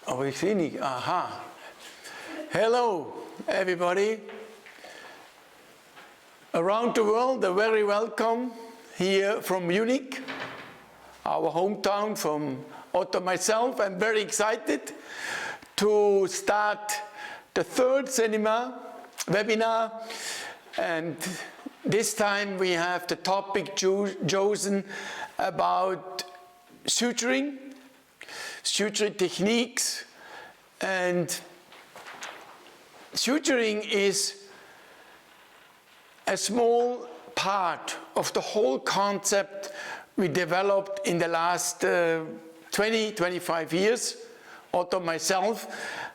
Richtig, aha. Hello, everybody. Around the world, a very welcome here from Munich, our hometown from Otto and myself. I'm very excited to start the third webinar, and this time we have the topic chosen about suturing techniques. And suturing is a small part of the whole concept we developed in the last 20-25 years, Otto myself,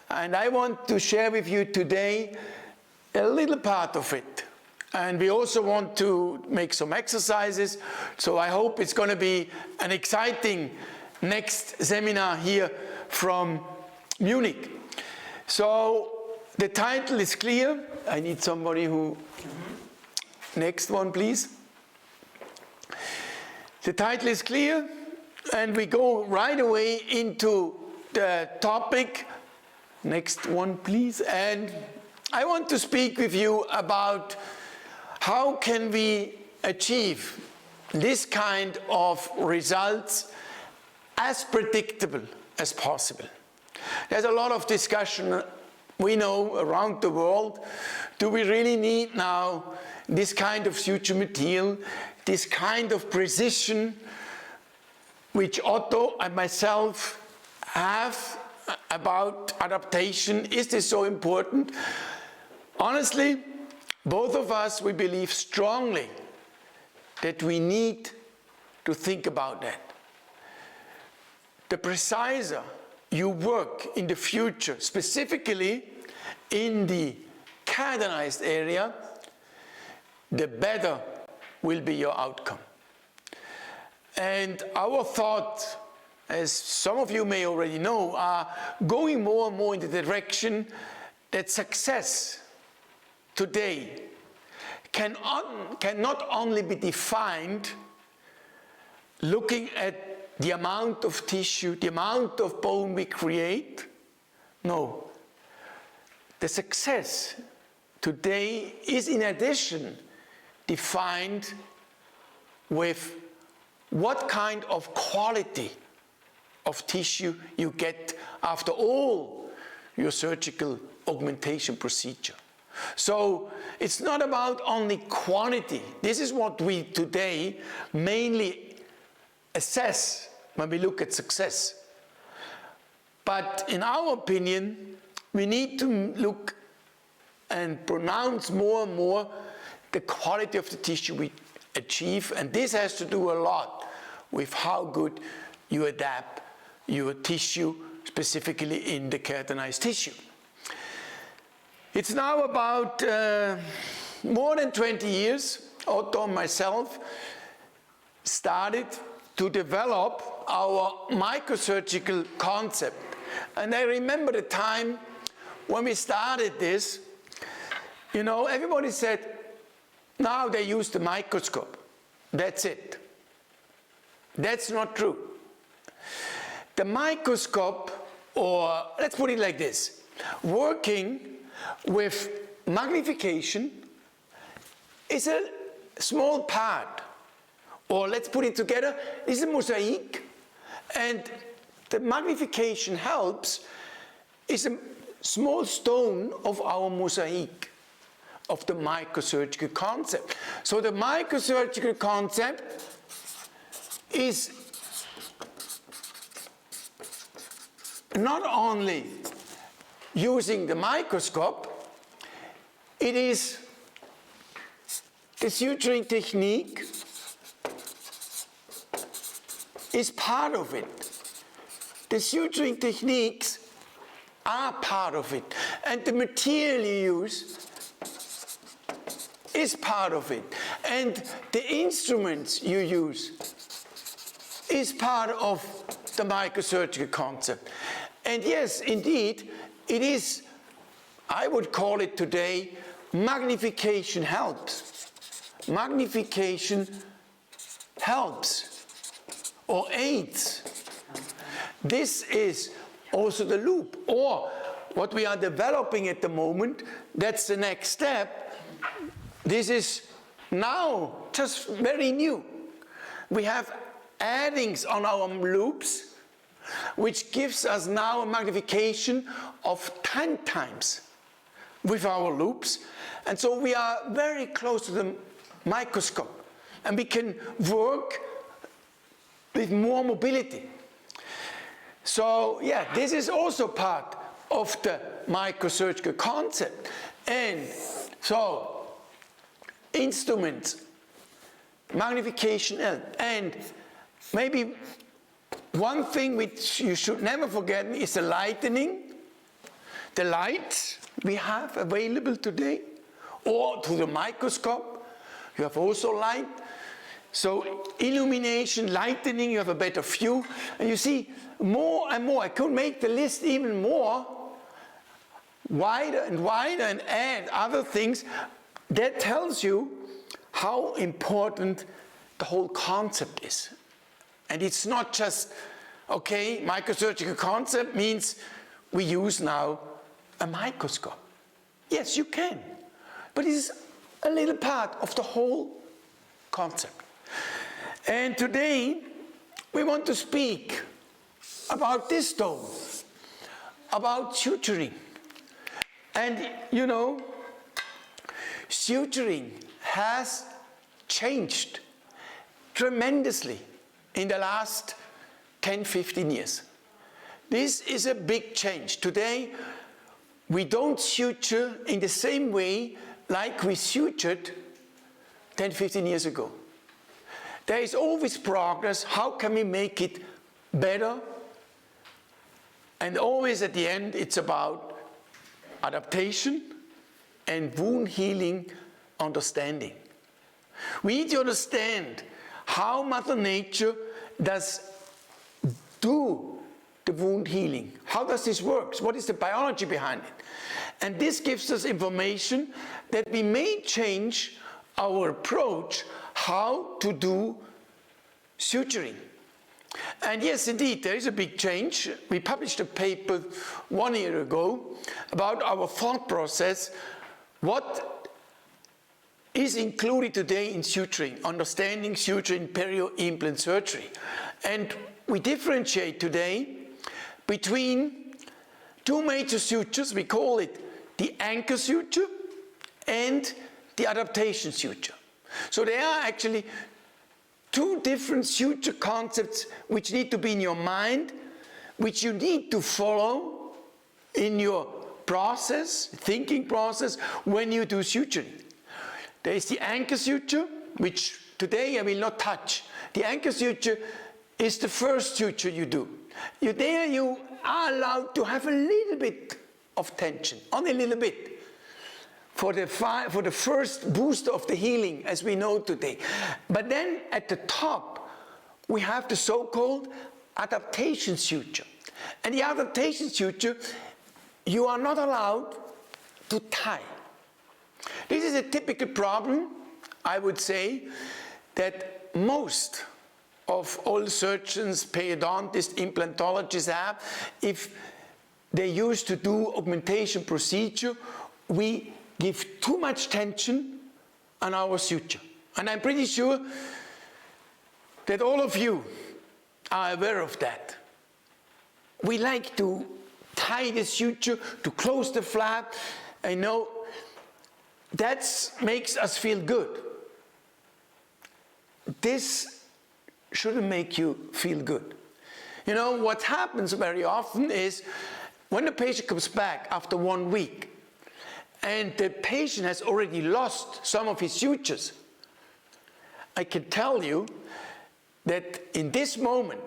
and I want to share with you today a little part of it. And we also want to make some exercises, so I hope it's going to be an exciting next seminar here from Munich. So the title is clear. I need somebody who... Next one, please. The title is clear, and we go right away into the topic. Next one, please. And I want to speak with you about how can we achieve this kind of results as predictable as possible. There's a lot of discussion, we know, around the world. Do we really need now this kind of suture material, this kind of precision which Otto and myself have about adaptation? Is this so important? Honestly, both of us, we believe strongly that we need to think about that. The preciser you work in the future, specifically in the cardinized area, the better will be your outcome. And our thought, as some of you may already know, are going more and more in the direction that success today can not only be defined looking at the amount of tissue, the amount of bone we create. No. The success today is in addition defined with what kind of quality of tissue you get after all your surgical augmentation procedure. So it's not about only quantity. This is what we today mainly assess when we look at success. But in our opinion, we need to look and pronounce more and more the quality of the tissue we achieve, and this has to do a lot with how good you adapt your tissue, specifically in the keratinized tissue. It's now about more than 20 years, Otto and myself started to develop our microsurgical concept. And I remember the time when we started this, you know, everybody said, now they use the microscope. That's it. That's not true. The microscope, or let's put it like this, working with magnification is a small part. Or let's put it together, this is a mosaic, and the magnification helps is a small stone of our mosaic of the microsurgical concept. So the microsurgical concept is not only using the microscope, it is the suturing technique is part of it. The suturing techniques are part of it. And the material you use is part of it. And the instruments you use is part of the microsurgical concept. And yes, indeed, it is, I would call it today, magnification helps. Magnification helps or aids. This is also the loop. Or what we are developing at the moment, that's the next step. This is now just very new. We have addings on our loops, which gives us now a magnification of 10 times with our loops. And so we are very close to the microscope, and we can work with more mobility. So yeah, this is also part of the microsurgical concept. And so instruments, magnification, and maybe one thing which you should never forget is the lightening, the lights we have available today, or to the microscope, you have also light. So illumination, lightening, you have a better view, and you see more and more. I could make the list even more, wider and wider, and add other things. That tells you how important the whole concept is. And it's not just, okay, microsurgical concept means we use now a microscope. Yes, you can, but it's a little part of the whole concept. And today we want to speak about this stone, about suturing. And you know, suturing has changed tremendously in the last 10-15 years. This is a big change. Today we don't suture in the same way like we sutured 10-15 years ago. There is always progress. How can we make it better? And always at the end it's about adaptation and wound healing understanding. We need to understand how Mother Nature does do the wound healing. How does this work? What is the biology behind it? And this gives us information that we may change our approach how to do suturing. And yes, indeed, there is a big change. We published a paper 1 year ago about our thought process, what is included today in suturing, understanding suturing perio-implant surgery. And we differentiate today between two major sutures. We call it the anchor suture and the adaptation suture. So there are actually two different suture concepts which need to be in your mind, which you need to follow in your process, thinking process, when you do suturing. There is the anchor suture, which today I will not touch. The anchor suture is the first suture you do. There you are allowed to have a little bit of tension, only a little bit, for the first boost of the healing, as we know today. But then at the top, we have the so-called adaptation suture. And the adaptation suture, you are not allowed to tie. This is a typical problem, I would say, that most of all surgeons, periodontists, implantologists have. If they used to do augmentation procedure, we give too much tension on our suture. And I'm pretty sure that all of you are aware of that. We like to tie the suture, to close the flap. I know that makes us feel good. This shouldn't make you feel good. You know, what happens very often is when the patient comes back after 1 week and the patient has already lost some of his sutures, I can tell you that in this moment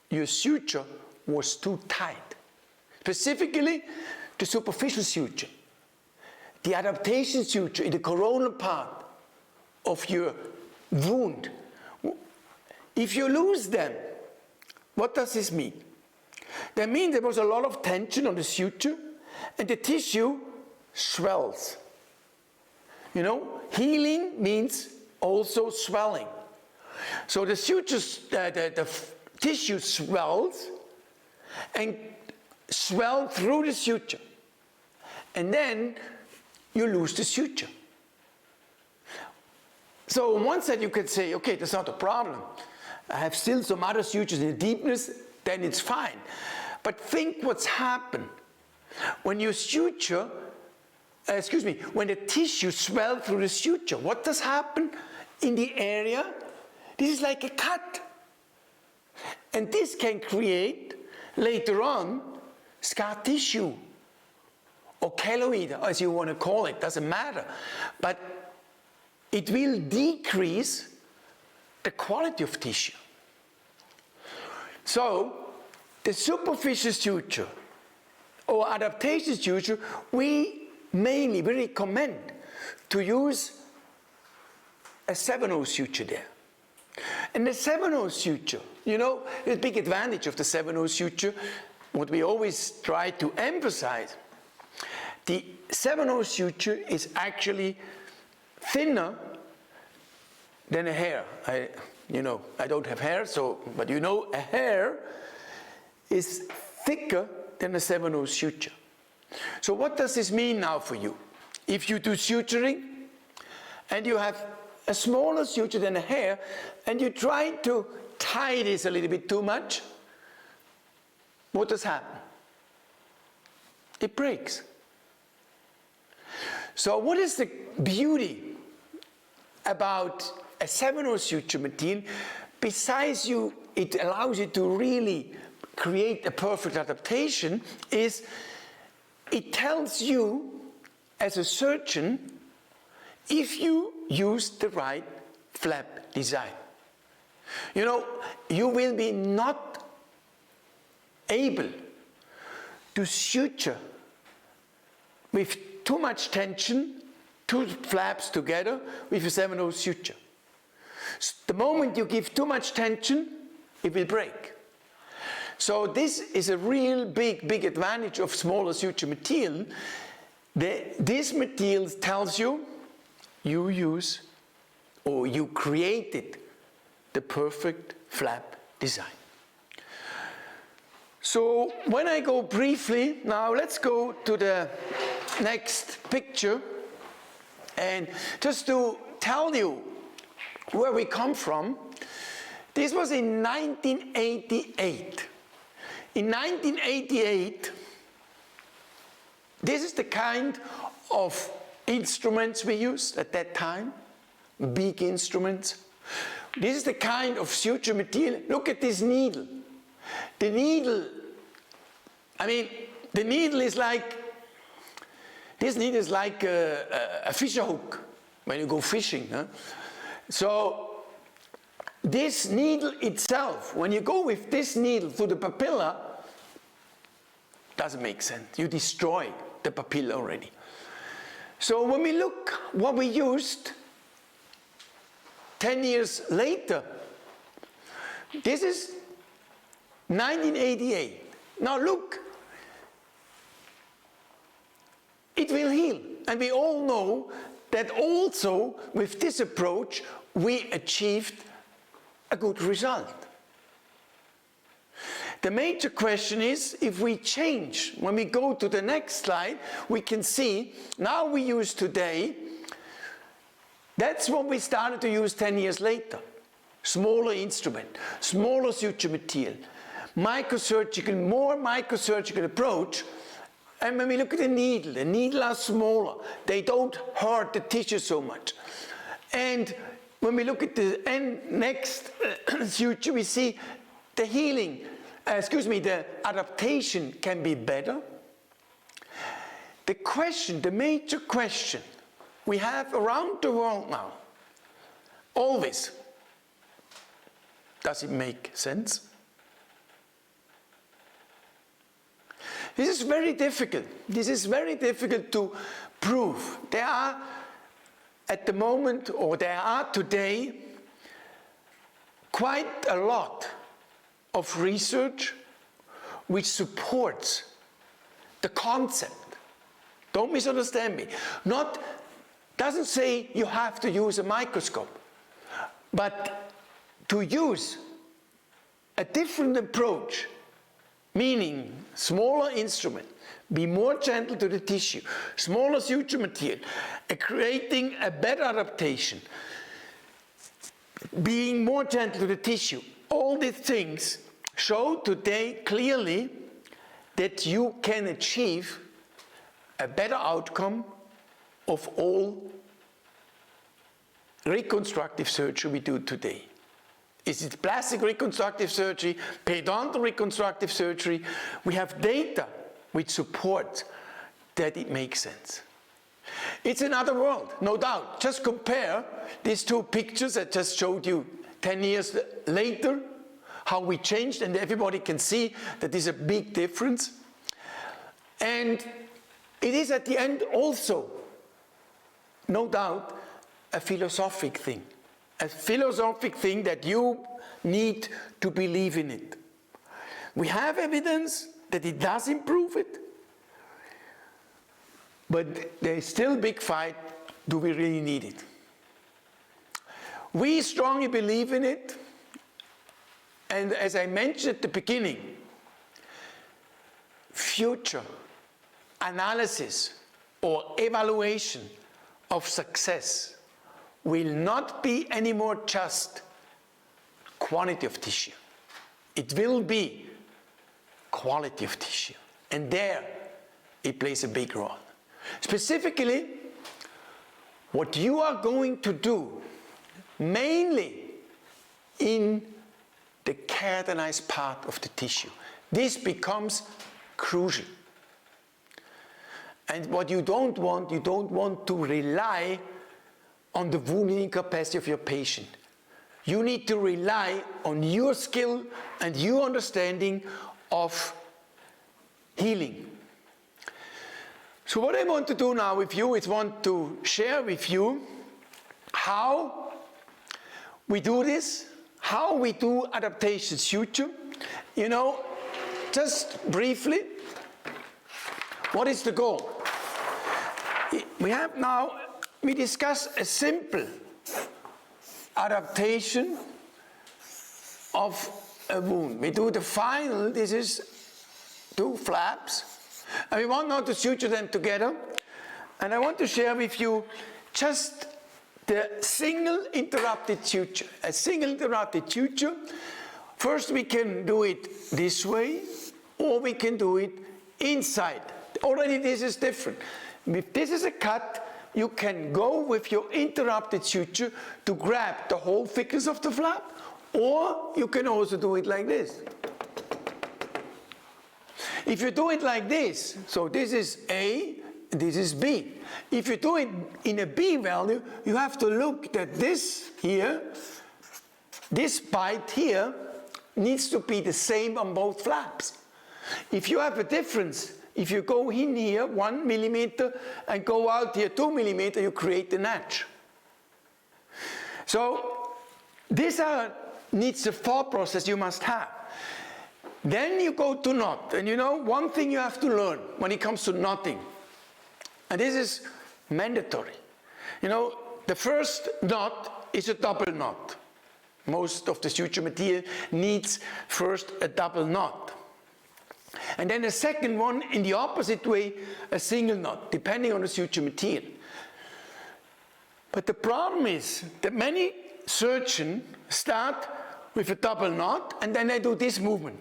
your suture was too tight. Specifically the superficial suture, the adaptation suture in the coronal part of your wound. If you lose them, what does this mean? That means there was a lot of tension on the suture and the tissue swells. You know, healing means also swelling. So the sutures, the tissue swells, and swell through the suture. And then you lose the suture. So on one side you could say, okay, that's not a problem. I have still some other sutures in the deepness, then it's fine. But think what's happened when you suture, when the tissue swells through the suture. What does happen in the area? This is like a cut. And this can create, later on, scar tissue or keloid, as you want to call it, doesn't matter. But it will decrease the quality of tissue. So, the superficial suture or adaptation suture, we recommend to use a 7/0 suture there. And the 7/0 suture, you know, the big advantage of the 7/0 suture, what we always try to emphasize, the 7/0 suture is actually thinner than a hair. I don't have hair, but you know, a hair is thicker than a 7/0 suture. So what does this mean now for you? If you do suturing and you have a smaller suture than a hair and you try to tie this a little bit too much, what does happen? It breaks. So what is the beauty about a 7/0 suture material? Besides it allows you to really create a perfect adaptation, is it tells you as a surgeon if you use the right flap design. You know, you will be not able to suture with too much tension, two flaps together with a 7/0 suture. The moment you give too much tension, it will break. So this is a real big advantage of smaller suture material. This material tells you use or you created the perfect flap design. So when I go briefly, now let's go to the next picture, and just to tell you where we come from. This was in 1988. In 1988, this is the kind of instruments we used at that time, big instruments. This is the kind of suture material. Look at this needle. The needle, the needle is like, this needle is like a fisher hook when you go fishing. Huh? So this needle itself, when you go with this needle through the papilla, doesn't make sense. You destroy the papilla already. So when we look what we used 10 years later, this is 1988. Now look, it will heal. And we all know that also with this approach we achieved a good result. The major question is, if we change, when we go to the next slide, we can see, now we use today, that's what we started to use 10 years later. Smaller instrument, smaller suture material, microsurgical, more microsurgical approach. And when we look at the needle are smaller. They don't hurt the tissue so much. And when we look at the next suture, we see the healing, the adaptation can be better. The major question we have around the world now, always, does it make sense? This is very difficult. This is very difficult to prove. There are, at the moment, or there are today, quite a lot of research which supports the concept. Don't misunderstand me. Doesn't say you have to use a microscope, but to use a different approach meaning smaller instrument, be more gentle to the tissue, smaller suture material, creating a better adaptation, being more gentle to the tissue. All these things show today clearly that you can achieve a better outcome of all reconstructive surgery we do today. Is it plastic reconstructive surgery, periodontal reconstructive surgery? We have data which supports that it makes sense. It's another world, no doubt. Just compare these two pictures I just showed you 10 years later, how we changed, and everybody can see that there's a big difference. And it is at the end also, no doubt, a philosophic thing. A philosophic thing that you need to believe in it. We have evidence that it does improve it, but there is still a big fight, do we really need it? We strongly believe in it, and as I mentioned at the beginning, future analysis or evaluation of success will not be anymore just quantity of tissue. It will be quality of tissue. And there it plays a big role. Specifically, what you are going to do, mainly in the keratinized part of the tissue. This becomes crucial. And what you don't want to rely on the wounding capacity of your patient. You need to rely on your skill and your understanding of healing. So what I want to do now with you is want to share with you how we do this, how we do adaptation suture. You know, just briefly, what is the goal? We discuss a simple adaptation of a wound. We do the final, this is 2 flaps, and we want now to suture them together. And I want to share with you just the single interrupted suture. A single interrupted suture, first we can do it this way, or we can do it inside. Already this is different. If this is a cut, you can go with your interrupted suture to grab the whole thickness of the flap, or you can also do it like this. If you do it like this, so this is A, this is B. If you do it in a B value, you have to look that this here, this bite here, needs to be the same on both flaps. If you have a difference, if you go in here 1 millimeter and go out here 2 millimeter, you create a notch. So this needs a thought process you must have. Then you go to knot, and you know one thing you have to learn when it comes to knotting, and this is mandatory. You know, the first knot is a double knot. Most of the suture material needs first a double knot. And then a second one in the opposite way, a single knot, depending on the suture material. But the problem is that many surgeons start with a double knot and then they do this movement.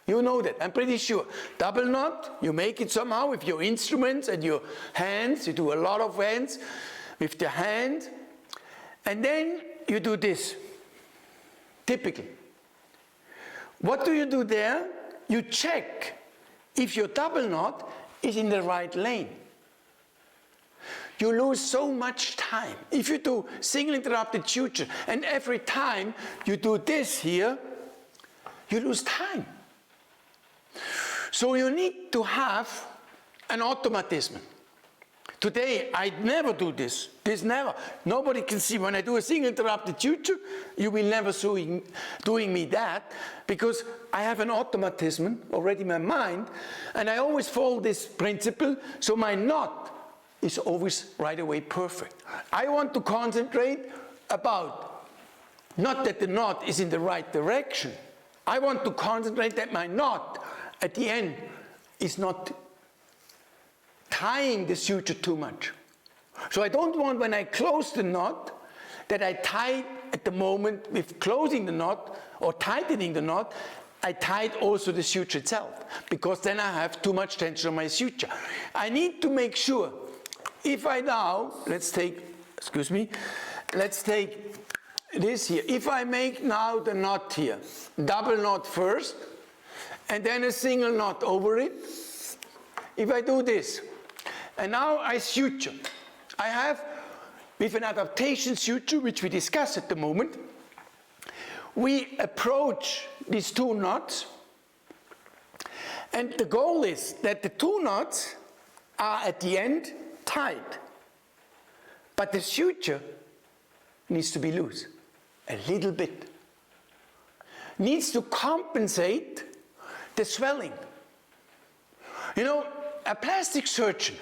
You know that, I'm pretty sure. Double knot, you make it somehow with your instruments and your hands. You do a lot of hands with the hand. And then you do this, typically. What do you do there? You check if your double knot is in the right lane. You lose so much time. If you do single interrupted suture and every time you do this here, you lose time. So you need to have an automatism. Today, I never do this. This never. Nobody can see. When I do a single interrupted suture, you will never see doing me that, because I have an automatism already in my mind, and I always follow this principle, so my knot is always right away perfect. I want to concentrate about not that the knot is in the right direction, I want to concentrate that my knot at the end is not tying the suture too much. So I don't want, when I close the knot, that I tie at the moment with closing the knot or tightening the knot, I tied also the suture itself, because then I have too much tension on my suture. I need to make sure, if I now, let's take this here. If I make now the knot here, double knot first, and then a single knot over it, if I do this, and now I suture, I have, with an adaptation suture, which we discuss at the moment, we approach these two knots, and the goal is that the two knots are at the end tied, but the suture needs to be loose, a little bit. Needs to compensate the swelling. You know, a plastic surgeon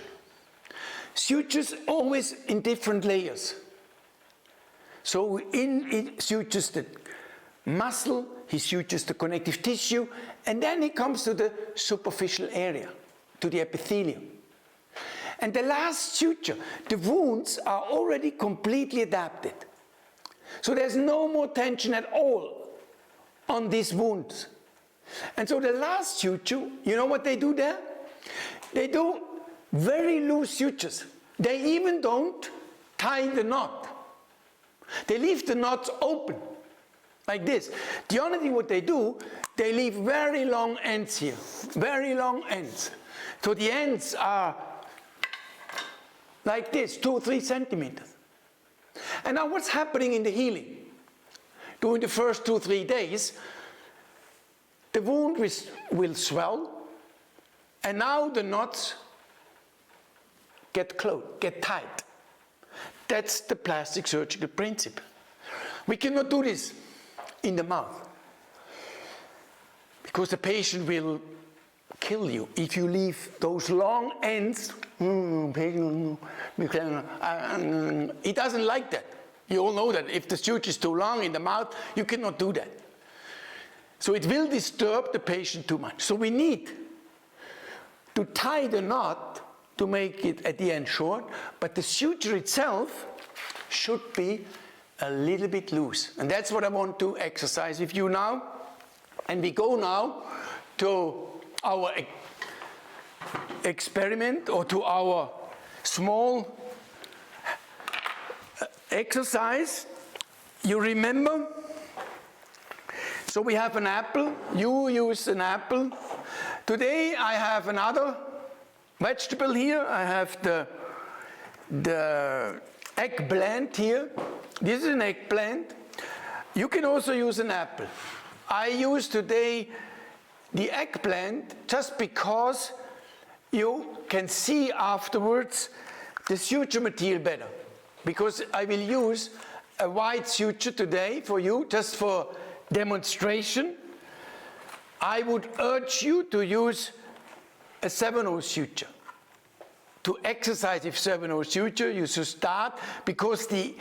sutures always in different layers. So he sutures the muscle, he sutures the connective tissue, and then he comes to the superficial area, to the epithelium. And the last suture, the wounds are already completely adapted. So there's no more tension at all on these wounds. And so the last suture, you know what they do there? They do very loose sutures. They even don't tie the knot. They leave the knots open, like this. The only thing what they do, they leave very long ends here, very long ends. So the ends are like this, 2 or 3 centimeters. And now what's happening in the healing? During the first 2 or 3 days, the wound will swell, and now the knots get closed, get tight. That's the plastic surgical principle. We cannot do this in the mouth, because the patient will kill you if you leave those long ends. He doesn't like that. You all know that if the suture is too long in the mouth, you cannot do that. So it will disturb the patient too much. So we need to tie the knot to make it at the end short, but the suture itself should be a little bit loose. And that's what I want to exercise with you now. And we go now to our experiment, or to our small exercise. You remember? So we have an apple. You use an apple. Today I have another vegetable here. I have the eggplant here. This is an eggplant. You can also use an apple. I use today the eggplant just because you can see afterwards the suture material better. Because I will use a white suture today for you, just for demonstration. I would urge you to use a 7/0 suture. To exercise with 7/0 suture, you should start, because the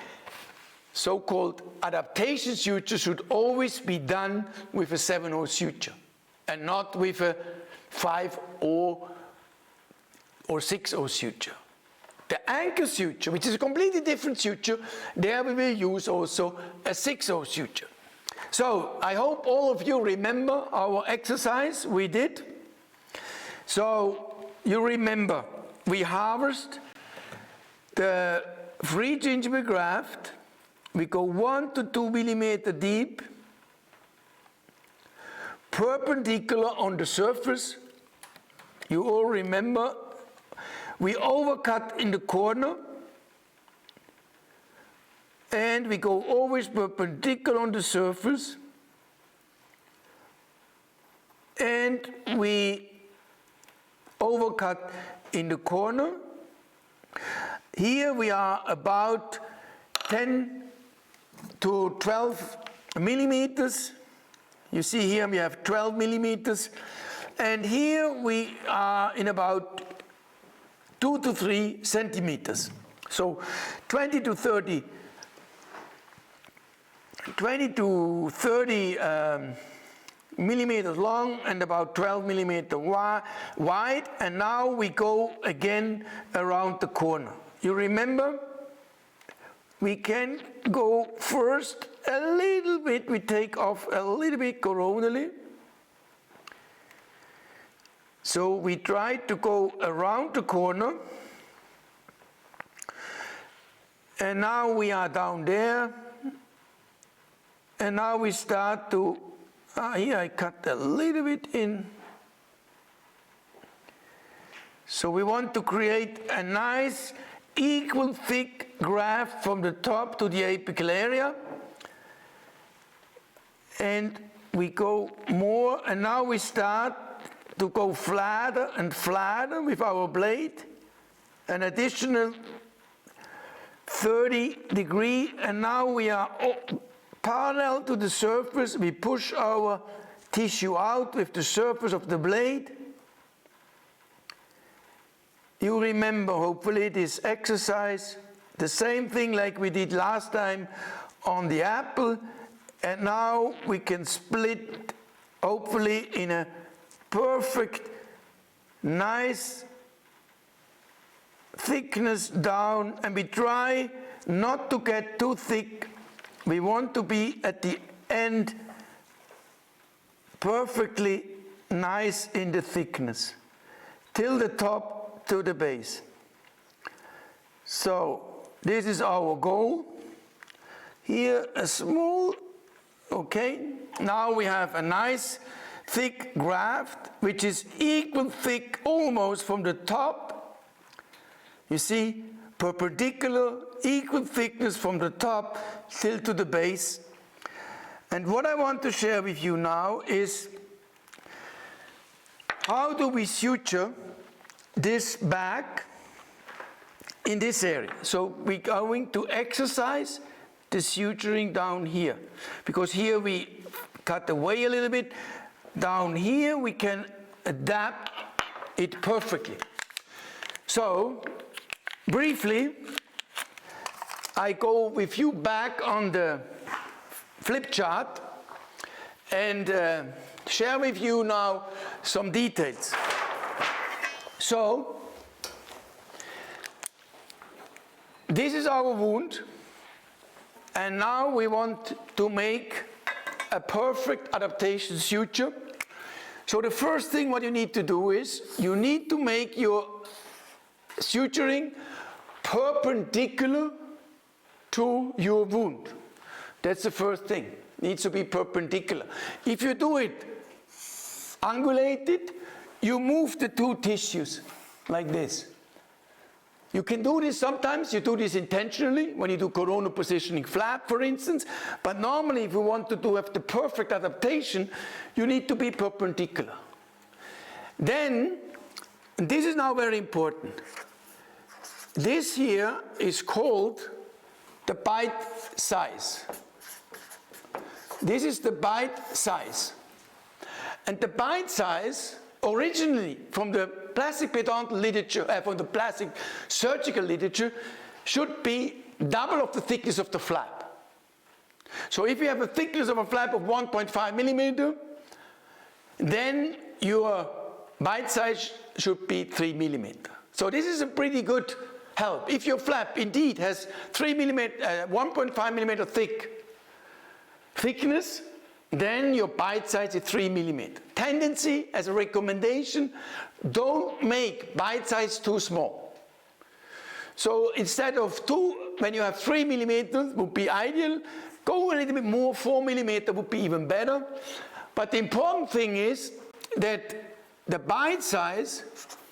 so-called adaptation suture should always be done with a 7/0 suture, and not with a 5/0 or 6/0 suture. The anchor suture, which is a completely different suture, there we will use also a 6/0 suture. So I hope all of you remember our exercise we did. So you remember, we harvest the free gingival graft. We go 1 to 2 millimeter deep, perpendicular on the surface. You all remember, we overcut in the corner, and we go always perpendicular on the surface, and we overcut in the corner. Here we are about 10 to 12 millimeters. You see here we have 12 millimeters, and here we are in about 2 to 3 centimeters. So 20 to 30 millimeters long and about 12 millimeters wide, and now we go again around the corner. You remember, we can go first a little bit, we take off a little bit coronally. So we try to go around the corner, and now we are down there, and now we start to, here I cut a little bit in. So we want to create a nice equal thick graft from the top to the apical area, and we go more, and now we start to go flatter and flatter with our blade, an additional 30 degrees, and now we are parallel to the surface. We push our tissue out with the surface of the blade. You remember hopefully this exercise, the same thing like we did last time on the apple, and now we can split hopefully in a perfect, nice thickness down, and we try not to get too thick. We want to be at the end perfectly nice in the thickness, till the top to the base. So this is our goal. Here a small, okay, now we have a nice thick graft, which is equal thick almost from the top. You see, perpendicular, equal thickness from the top till to the base. And what I want to share with you now is how do we suture this back in this area. So we're going to exercise the suturing down here, because here we cut away a little bit. Down here we can adapt it perfectly. So briefly, I go with you back on the flip chart and share with you now some details. So this is our wound, and now we want to make a perfect adaptation suture. So the first thing what you need to do is you need to make your suturing perpendicular to your wound. That's the first thing. It needs to be perpendicular. If you do it angulated, you move the two tissues like this. You can do this sometimes, you do this intentionally, when you do coronal positioning flap, for instance, but normally if you want to have the perfect adaptation, you need to be perpendicular. Then, this is now very important. This here is called the bite size. This is the bite size. And the bite size, originally from the plastic periodontal literature, from the plastic surgical literature, should be double of the thickness of the flap. So if you have a thickness of a flap of 1.5 millimeter, then your bite size should be 3 millimeter. So this is a pretty good help. If your flap indeed has 1.5 millimeter thickness, then your bite size is 3 millimeter. Tendency, as a recommendation, don't make bite size too small. So instead of 2, when you have 3 millimeters, would be ideal. Go a little bit more, 4 millimeter would be even better. But the important thing is that the bite size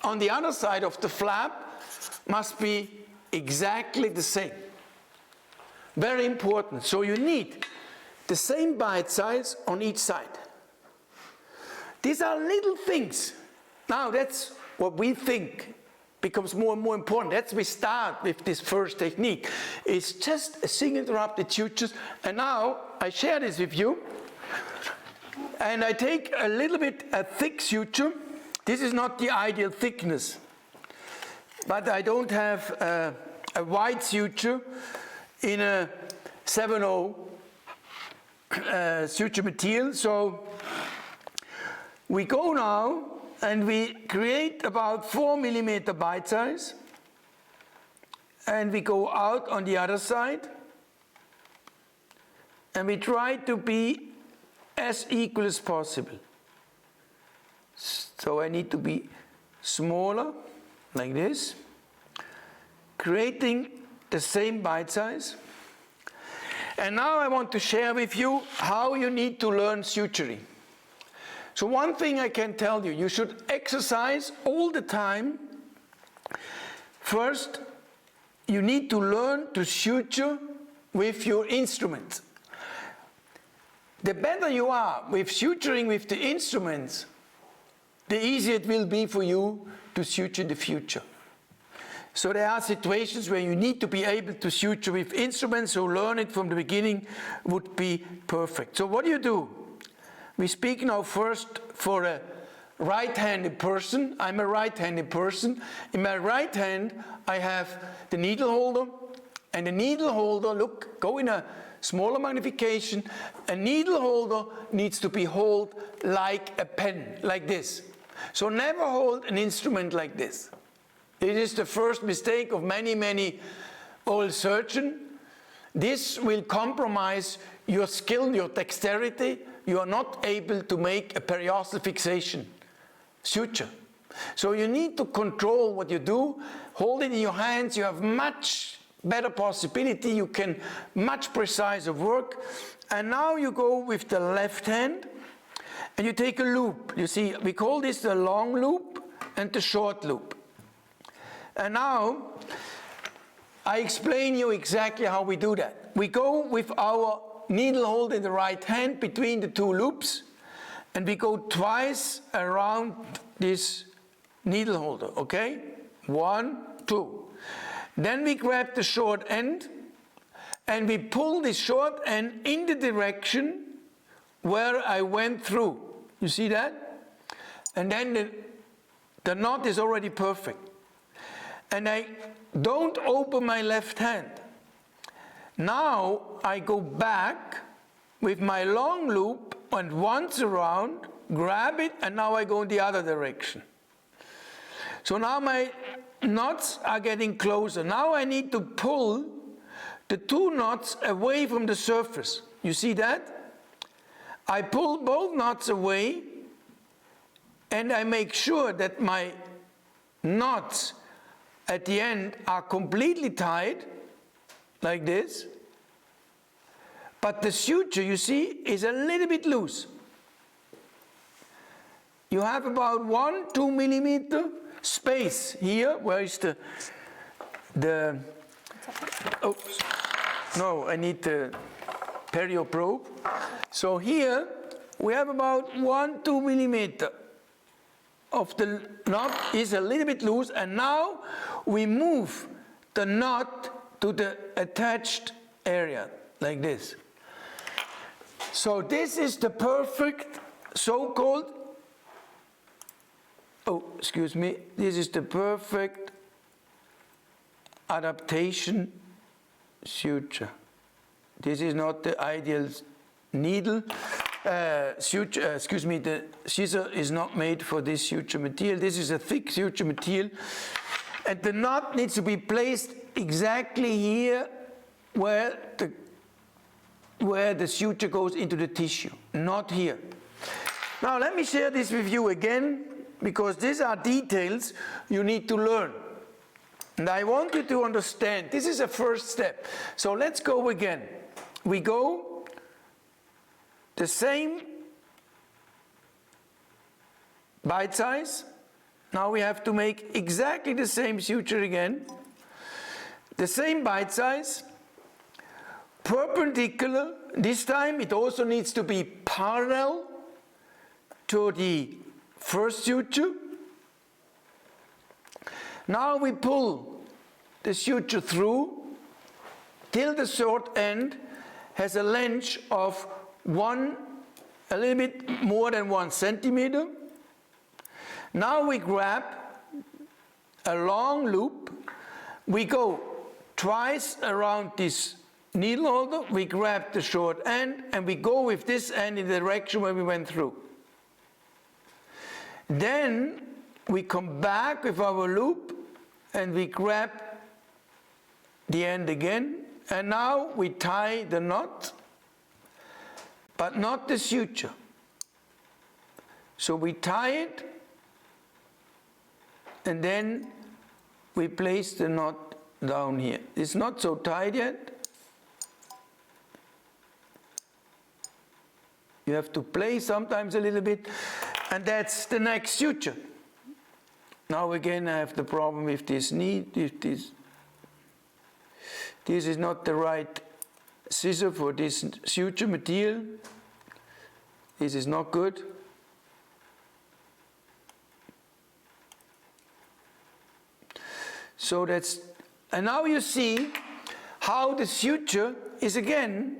on the other side of the flap must be exactly the same. Very important. So you need the same bite size on each side. These are little things. Now that's what we think becomes more and more important. That's we start with this first technique. It's just a single interrupted sutures, and now I share this with you. And I take a little bit a thick suture. This is not the ideal thickness, but I don't have a wide suture in a 7/0 suture material, so We go now and we create about 4 millimeter bite size, and we go out on the other side, and we try to be as equal as possible. So I need to be smaller, like this, creating the same bite size. And now I want to share with you how you need to learn suturing. So one thing I can tell you, you should exercise all the time. First, you need to learn to suture with your instruments. The better you are with suturing with the instruments, the easier it will be for you to suture in the future. So there are situations where you need to be able to suture with instruments, so learn it from the beginning would be perfect. So what do? We speak now first for a right-handed person. I'm a right-handed person. In my right hand, I have the needle holder. And the needle holder, look, go in a smaller magnification. A needle holder needs to be held like a pen, like this. So never hold an instrument like this. It is the first mistake of many oral surgeons. This will compromise your skill, your dexterity. You are not able to make a periosteal fixation suture. So you need to control what you do. Hold it in your hands. You have much better possibility. You can much precise work. And now you go with the left hand and you take a loop. You see, we call this the long loop and the short loop. And now I explain you exactly how we do that. We go with our needle hold in the right hand between the two loops, and we go twice around this needle holder, okay? 1, 2. Then we grab the short end and we pull the short end in the direction where I went through. You see that? And then the knot is already perfect. And I don't open my left hand. Now I go back with my long loop and once around, grab it, and now I go in the other direction. So now my knots are getting closer. Now I need to pull the two knots away from the surface. You see that? I pull both knots away and I make sure that my knots at the end are completely tied, like this. But the suture, you see, is a little bit loose. You have about 1-2 millimeter space here. Where is the oh, no, I need the perio probe. So here we have about 1-2 millimeter of the knot is a little bit loose, and now we move the knot to the attached area like this. So this is the perfect so-called, this is the perfect adaptation suture. This is not the ideal needle. Suture, the scissor is not made for this suture material. This is a thick suture material. And the knot needs to be placed exactly here where the suture goes into the tissue, not here. Now let me share this with you again, because these are details you need to learn. And I want you to understand, this is a first step. So let's go again. We go the same bite size. Now we have to make exactly the same suture again. The same bite size, perpendicular. This time it also needs to be parallel to the first suture. Now we pull the suture through till the short end has a length of a little bit more than 1 centimeter. Now we grab a long loop. We go twice around this needle holder. We grab the short end and we go with this end in the direction where we went through. Then we come back with our loop and we grab the end again, and now we tie the knot, but not the suture. So we tie it, and then we place the knot down here. It's not so tight yet. You have to play sometimes a little bit, and that's the next suture. Now again I have the problem with this knee. If this is not the right scissor for this suture material. This is not good. So that's, and now you see how the suture is again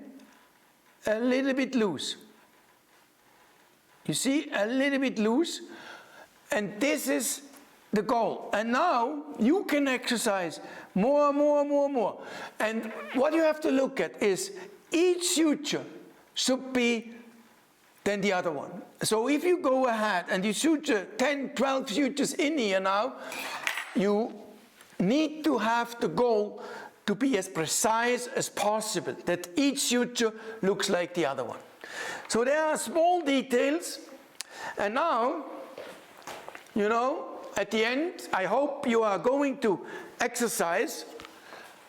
a little bit loose. You see, a little bit loose, and this is the goal. And now you can exercise more. And what you have to look at is each suture should be than the other one. So if you go ahead and you suture 10, 12 sutures in here now, you need to have the goal to be as precise as possible, that each suture looks like the other one. So there are small details, and now, you know, at the end, I hope you are going to exercise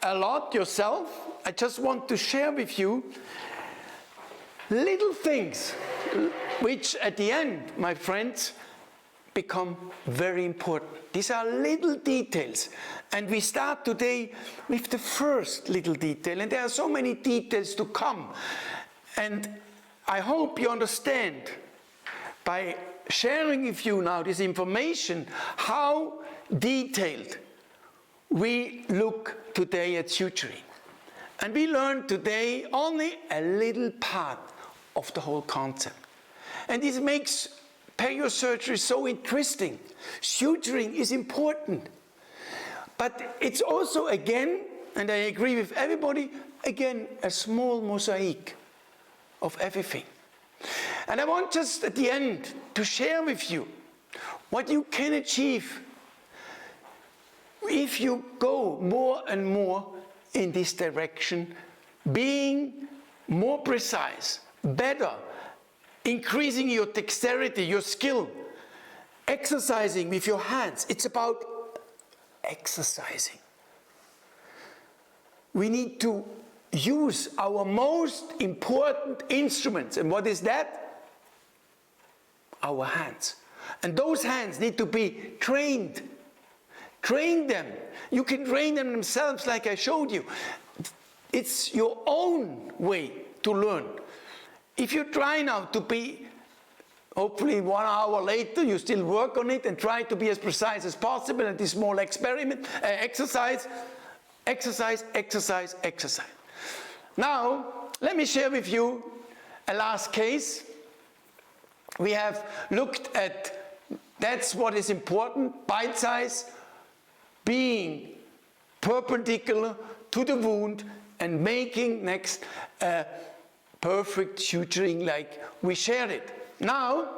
a lot yourself. I just want to share with you little things which at the end, my friends, become very important. These are little details, and we start today with the first little detail, and there are so many details to come. And I hope you understand by sharing with you now this information how detailed we look today at suturing. And we learned today only a little part of the whole concept. And this makes periosurgery so interesting. Suturing is important. But it's also, again, and I agree with everybody, again, a small mosaic of everything. And I want just at the end to share with you what you can achieve if you go more and more in this direction, being more precise, better, increasing your dexterity, your skill, exercising with your hands. It's about exercising. We need to use our most important instruments. And what is that? Our hands. And those hands need to be trained. Train them. You can train them themselves like I showed you. It's your own way to learn. If you try now to be, hopefully 1 hour later, you still work on it and try to be as precise as possible at this small experiment, exercise. Now, let me share with you a last case. We have looked at, that's what is important, bite size, being perpendicular to the wound and making next perfect suturing like we shared it. Now,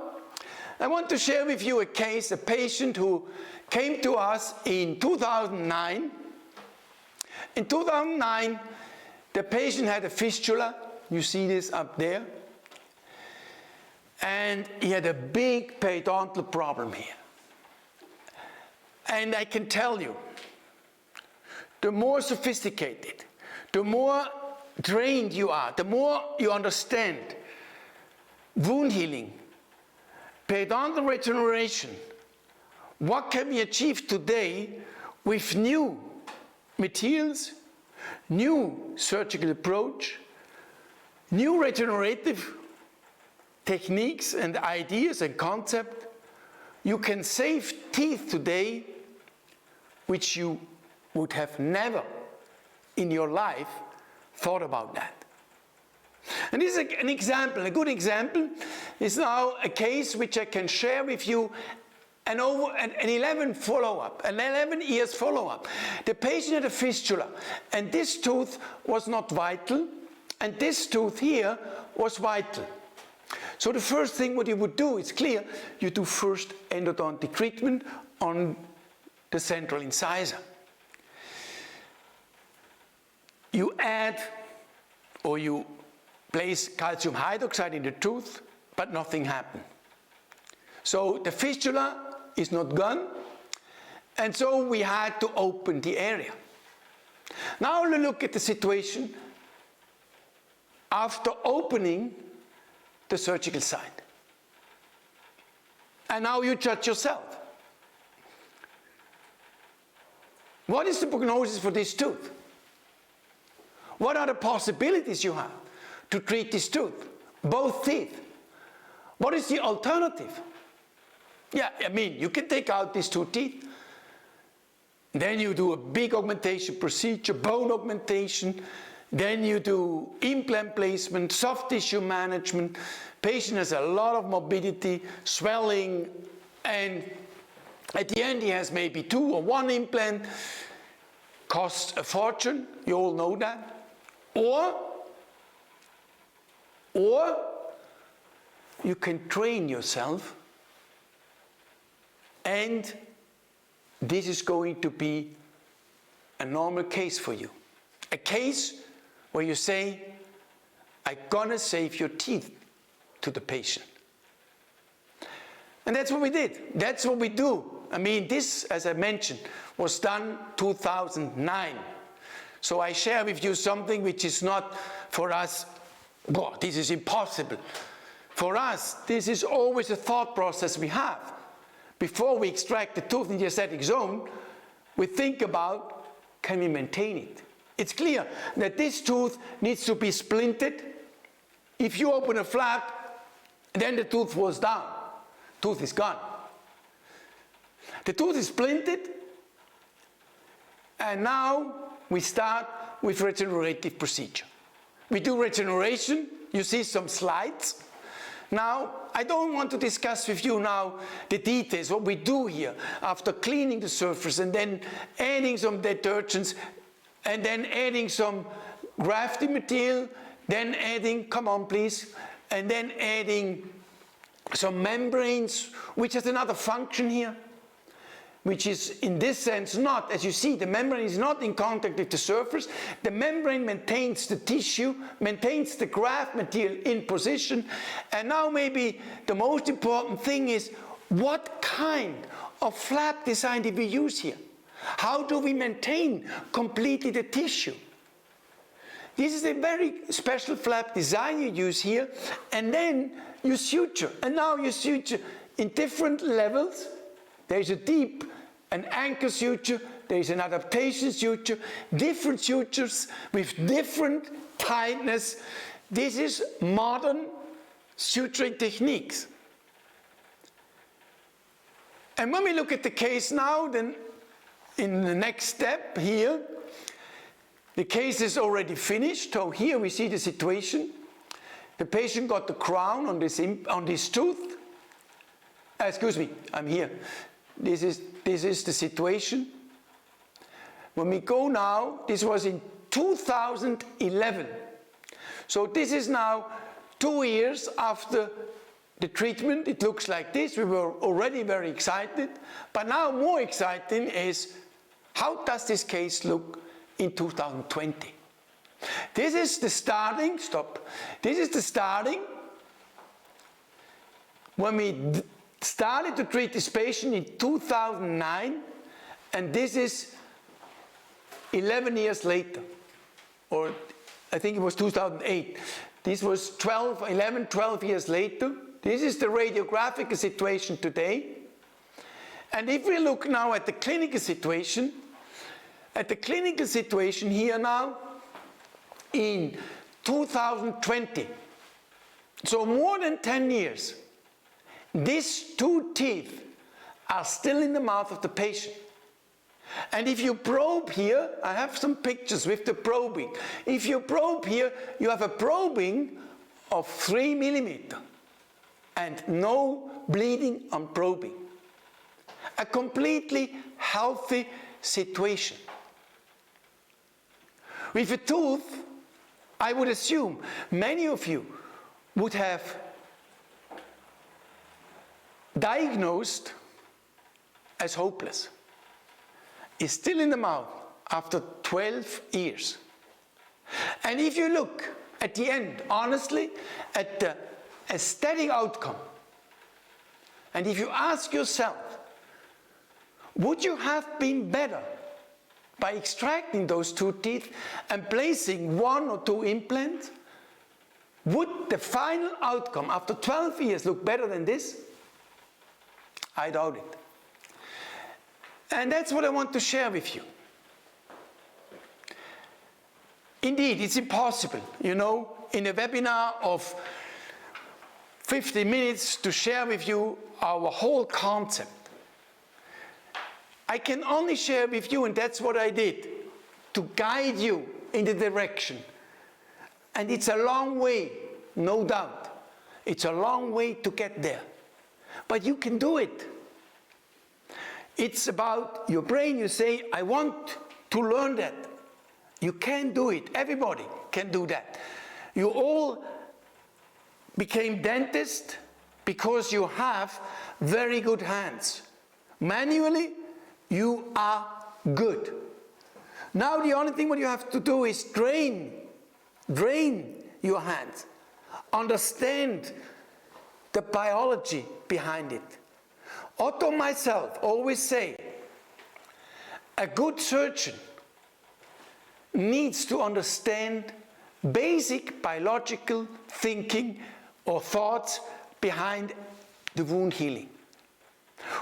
I want to share with you a case, a patient who came to us in 2009. In 2009, the patient had a fistula. You see this up there. And he had a big periodontal problem here. And I can tell you, the more sophisticated, the more trained you are, the more you understand wound healing, periodontal regeneration, what can be achieved today with new materials, new surgical approach, new regenerative techniques and ideas and concept. You can save teeth today which you would have never in your life thought about that. And this is an example, a good example is now a case which I can share with you, an 11 follow-up, an 11 years follow-up. The patient had a fistula, and this tooth was not vital, and this tooth here was vital. So the first thing what you would do, it's clear, you do first endodontic treatment on the central incisor. You add or you place calcium hydroxide in the tooth, but nothing happened. So the fistula is not gone, and so we had to open the area. Now look at the situation after opening the surgical site. And now you judge yourself. What is the prognosis for this tooth? What are the possibilities you have to treat this tooth? Both teeth. What is the alternative? Yeah, I mean, you can take out these two teeth. Then you do a big augmentation procedure, bone augmentation. Then you do implant placement, soft tissue management. Patient has a lot of morbidity, swelling, and at the end he has maybe 2 or 1 implant. Costs a fortune, you all know that. Or you can train yourself, and this is going to be a normal case for you. A case where you say, I'm gonna save your teeth to the patient. And that's what we did. That's what we do. I mean, this, as I mentioned, was done 2009. So I share with you something which is not for us, well, this is impossible. For us, this is always a thought process we have. Before we extract the tooth in the aesthetic zone, we think about, can we maintain it? It's clear that this tooth needs to be splinted. If you open a flap, then the tooth falls down. Tooth is gone. The tooth is splinted, and now we start with regenerative procedure. We do regeneration. You see some slides. Now, I don't want to discuss with you now the details, what we do here after cleaning the surface and then adding some detergents and then adding some grafting material, then adding, come on please, and then adding some membranes, which has another function here, which is in this sense not, as you see, the membrane is not in contact with the surface. The membrane maintains the tissue, maintains the graft material in position. And now maybe the most important thing is, what kind of flap design did we use here? How do we maintain completely the tissue? This is a very special flap design you use here, and then you suture. And now you suture in different levels. There's a deep, an anchor suture, there's an adaptation suture, different sutures with different tightness. This is modern suturing techniques. And when we look at the case now, then in the next step here, the case is already finished. So here we see the situation. The patient got the crown on this tooth. Excuse me, I'm here. This is the situation. When we go now, this was in 2011. So this is now 2 years after the treatment. It looks like this. We were already very excited. But now more exciting is, how does this case look in 2020? This is the starting, stop. This is the starting when we started to treat this patient in 2009, and this is 11 years later, or I think it was 2008. This was 11, 12 years later. This is the radiographic situation today. And if we look now at the clinical situation, here now, in 2020, so more than 10 years, these 2 teeth are still in the mouth of the patient. And if you probe here, I have some pictures with the probing. If you probe here, you have a probing of 3 millimeters and no bleeding on probing. A completely healthy situation. With a tooth, I would assume many of you would have diagnosed as hopeless is still in the mouth after 12 years. And if you look at the end, honestly, at the aesthetic outcome, and if you ask yourself, would you have been better by extracting those 2 teeth and placing 1 or 2 implants? Would the final outcome after 12 years look better than this? I doubt it. And that's what I want to share with you. Indeed, it's impossible, you know, in a webinar of 50 minutes to share with you our whole concept. I can only share with you, and that's what I did, to guide you in the direction. And it's a long way, no doubt. It's a long way to get there. But you can do it. It's about your brain. You say, I want to learn that. You can do it. Everybody can do that. You all became dentists because you have very good hands. Manually, you are good. Now the only thing what you have to do is train your hands. Understand the biology behind it. Otto and myself always say, a good surgeon needs to understand basic biological thinking or thoughts behind the wound healing.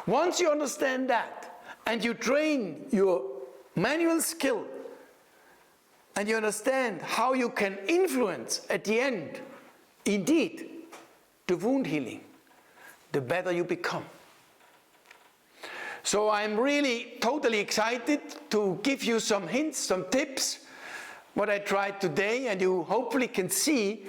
Once you understand that, and you train your manual skill, and you understand how you can influence at the end, indeed, the wound healing, the better you become. So I'm really totally excited to give you some hints, some tips, what I tried today, and you hopefully can see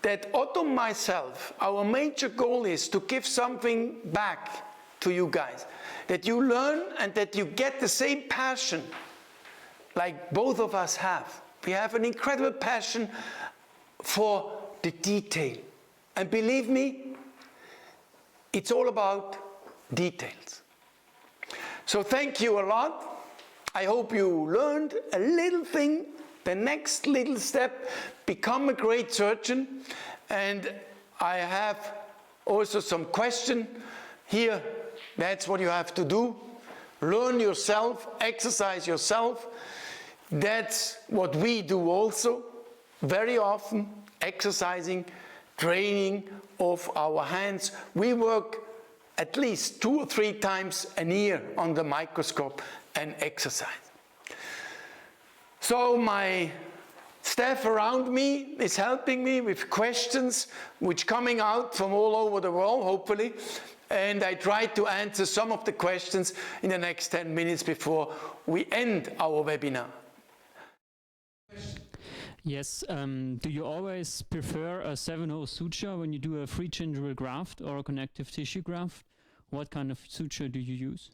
that Otto and myself, our major goal is to give something back to you guys, that you learn and that you get the same passion like both of us have. We have an incredible passion for the detail. And believe me, it's all about details. So thank you a lot. I hope you learned a little thing, the next little step, become a great surgeon. And I have also some question here. That's what you have to do. Learn yourself, exercise yourself. That's what we do also, very often, exercising, training of our hands. We work at least 2 or 3 times a year on the microscope and exercise. So my staff around me is helping me with questions which coming out from all over the world, hopefully. And I try to answer some of the questions in the next 10 minutes before we end our webinar. Yes, do you always prefer a 7/0 suture when you do a free gingival graft or a connective tissue graft? What kind of suture do you use?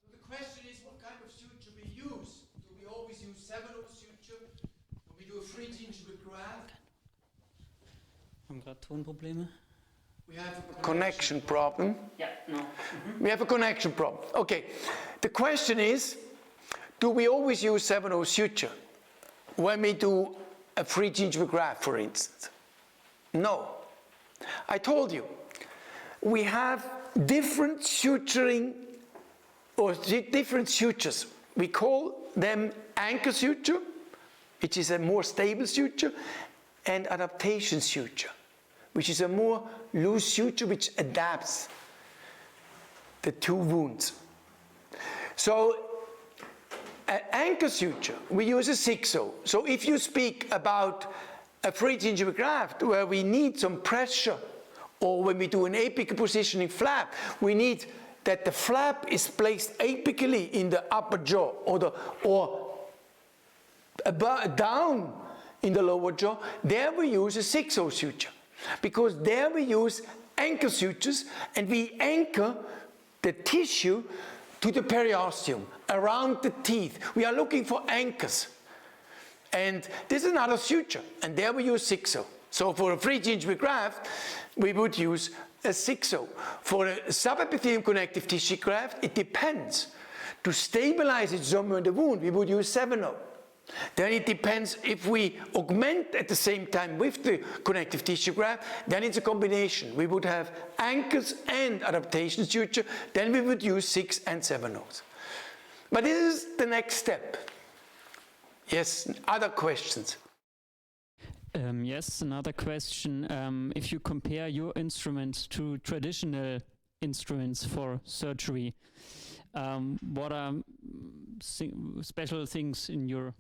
So the question is, what kind of suture we use? Do we always use 7/0 suture when we do a free gingival graft? Haben gerade Tonprobleme. We have a connection problem. Yeah, no. We have a connection problem. Okay, the question is, do we always use 7/0 suture when we do a free gingival graft, for instance? No. I told you, we have different suturing or different sutures. We call them anchor suture, which is a more stable suture, and adaptation suture, which is a more loose suture which adapts the 2 wounds. So an anchor suture, we use a 6/0. So if you speak about a free gingival graft where we need some pressure, or when we do an apical positioning flap, we need that the flap is placed apically in the upper jaw or down in the lower jaw. There we use a 6/0 suture, because there we use anchor sutures and we anchor the tissue to the periosteum, around the teeth. We are looking for anchors. And this is another suture, and there we use 6/0. So for a free gingival graft, we would use a 6-0. For a subepithelium connective tissue graft, it depends. To stabilize it somewhere in the wound, we would use 7-0. Then it depends if we augment at the same time with the connective tissue graft, then it's a combination. We would have anchors and adaptation suture, then we would use 6 and 7-0s. But this is the next step. Yes, other questions? Yes, another question. If you compare your instruments to traditional instruments for surgery, what are special things in your...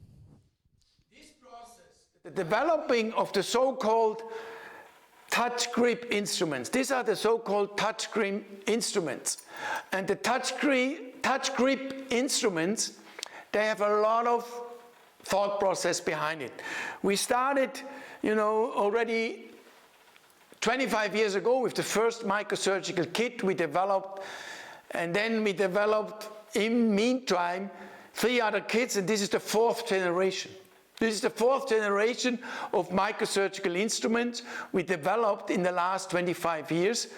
This process, the developing of the so-called touch grip instruments. These are the so-called touch grip instruments. And the touch grip instruments, they have a lot of thought process behind it. We started, already 25 years ago with the first microsurgical kit we developed, and then we developed, in meantime, 3 other kits, and this is the 4th generation. This is the 4th generation of microsurgical instruments we developed in the last 25 years.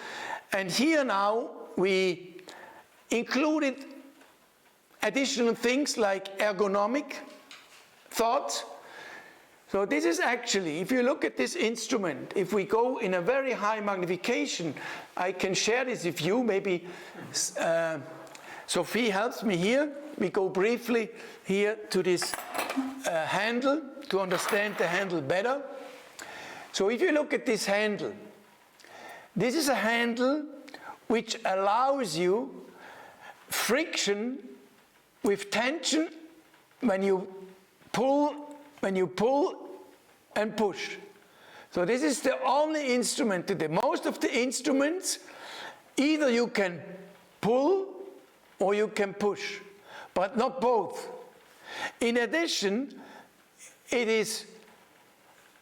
And here now we included additional things like ergonomic thoughts. So this is actually, if you look at this instrument, if we go in a very high magnification, I can share this with you, maybe Sophie helps me here. We go briefly here to this handle to understand the handle better. So if you look at this handle, this is a handle which allows you friction with tension when you pull and push. So this is the only instrument today. Most of the instruments, either you can pull or you can push, but not both. In addition, it is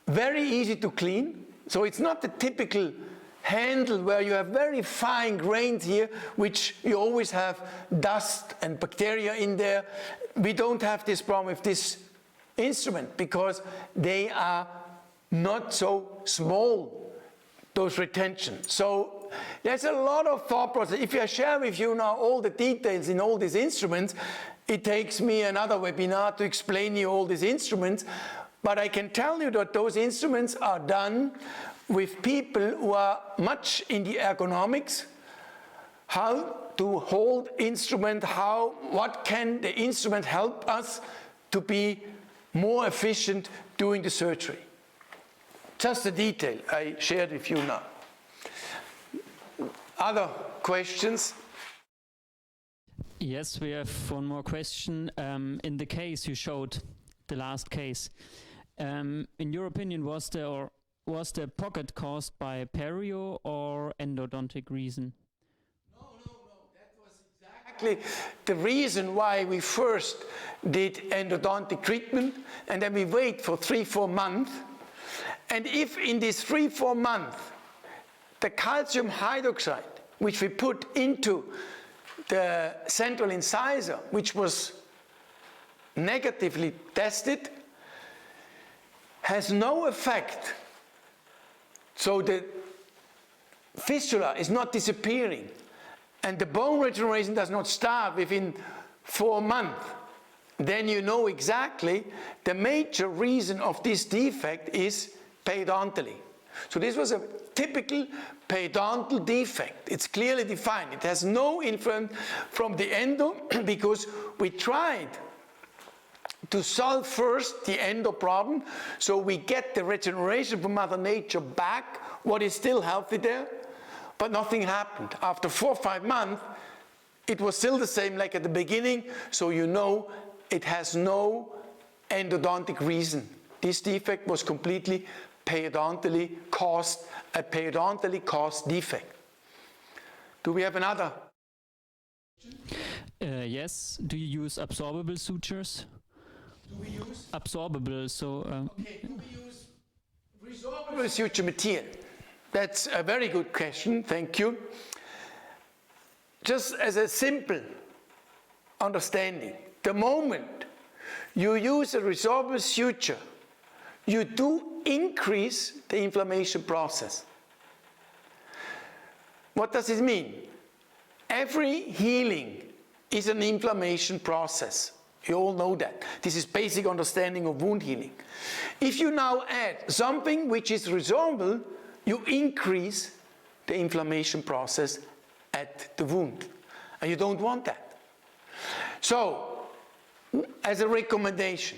very easy to clean. So it's not the typical handle where you have very fine grains here, which you always have dust and bacteria in there. We don't have this problem with this instrument because they are not so small, those retentions. So there's a lot of thought process. If I share with you now all the details in all these instruments, it takes me another webinar to explain you all these instruments. But I can tell you that those instruments are done with people who are much in the ergonomics, how to hold instrument, what can the instrument help us to be more efficient doing the surgery. Just a detail I shared with you now. Other questions? Yes, we have one more question. In the case you showed, the last case, in your opinion, was the pocket caused by perio or endodontic reason? No. That was exactly the reason why we first did endodontic treatment, and then we wait for 3-4 months. And if in these 3-4 months, the calcium hydroxide, which we put into the central incisor, which was negatively tested, has no effect. So the fistula is not disappearing, and the bone regeneration does not start within 4 months. Then you know exactly the major reason of this defect is periodontally. So this was a typical periodontal defect. It's clearly defined. It has no influence from the endo because we tried to solve first the endo problem, so we get the regeneration from Mother Nature back, what is still healthy there, but nothing happened. After 4 or 5 months, it was still the same like at the beginning, so you know it has no endodontic reason. This defect was completely periodontally caused, a periodontally caused defect. Do we have another? Yes. Do you use absorbable sutures? Do we use? Absorbable, so... Okay, do we use resorbable suture material? That's a very good question, thank you. Just as a simple understanding, the moment you use a resorbable suture, you do increase the inflammation process. What does it mean? Every healing is an inflammation process. You all know that. This is basic understanding of wound healing. If you now add something which is resorbable, you increase the inflammation process at the wound. And you don't want that. So, as a recommendation,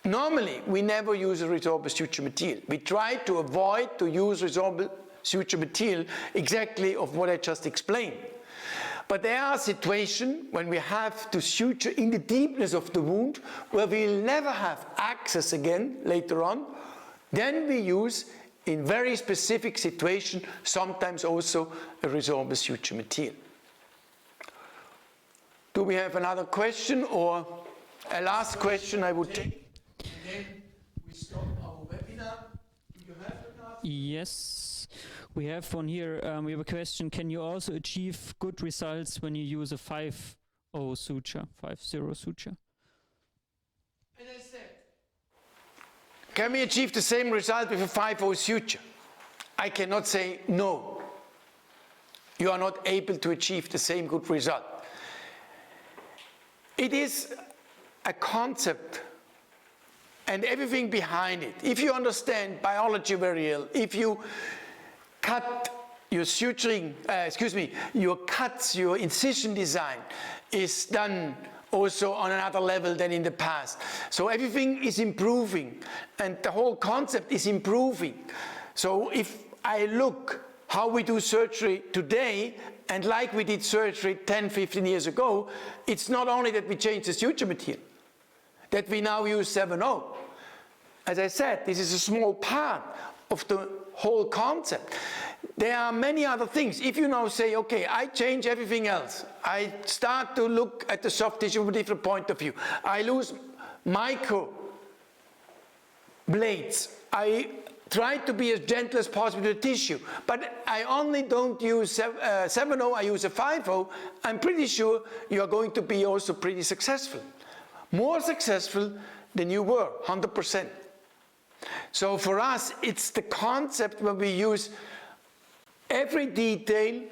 normally we never use a resorbable suture material. We try to avoid to use resorbable suture material exactly of what I just explained. But there are situations when we have to suture in the deepness of the wound where we'll never have access again later on. Then we use, in very specific situations, sometimes also a resorbable suture material. Do we have another question or a last question I would take? And then we stop our webinar. Do you have another? Yes, we have one here. We have a question. Can you also achieve good results when you use a 5-0 suture, 5-0 suture? As I said, can we achieve the same result with a 5-0 suture? I cannot say no. You are not able to achieve the same good result. It is a concept and everything behind it. If you understand biology very well, if you cut your suturing, your cuts, your incision design is done also on another level than in the past. So everything is improving and the whole concept is improving. So if I look how we do surgery today and like we did surgery 10, 15 years ago, it's not only that we changed the suture material, that we now use 7-0. As I said, this is a small part of the whole concept. There are many other things. If you now say, okay, I change everything else, I start to look at the soft tissue from a different point of view, I lose micro blades, I try to be as gentle as possible to the tissue, but I only don't use 7-0, I use a 5-0, I'm pretty sure you are going to be also pretty successful. More successful than you were, 100%. So for us, it's the concept when we use every detail,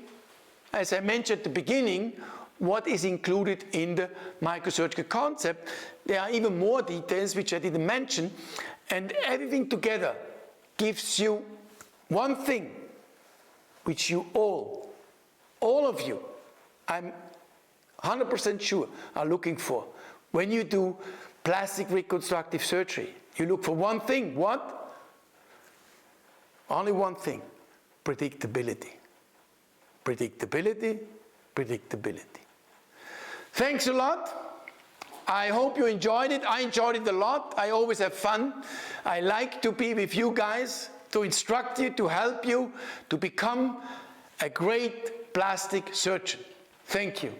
as I mentioned at the beginning, what is included in the microsurgical concept. There are even more details which I didn't mention, and everything together gives you one thing which you all of you, I'm 100% sure, are looking for. When you do plastic reconstructive surgery, you look for one thing. What? Only one thing. Predictability. Predictability, predictability. Thanks a lot. I hope you enjoyed it. I enjoyed it a lot. I always have fun. I like to be with you guys, to instruct you, to help you, to become a great plastic surgeon. Thank you.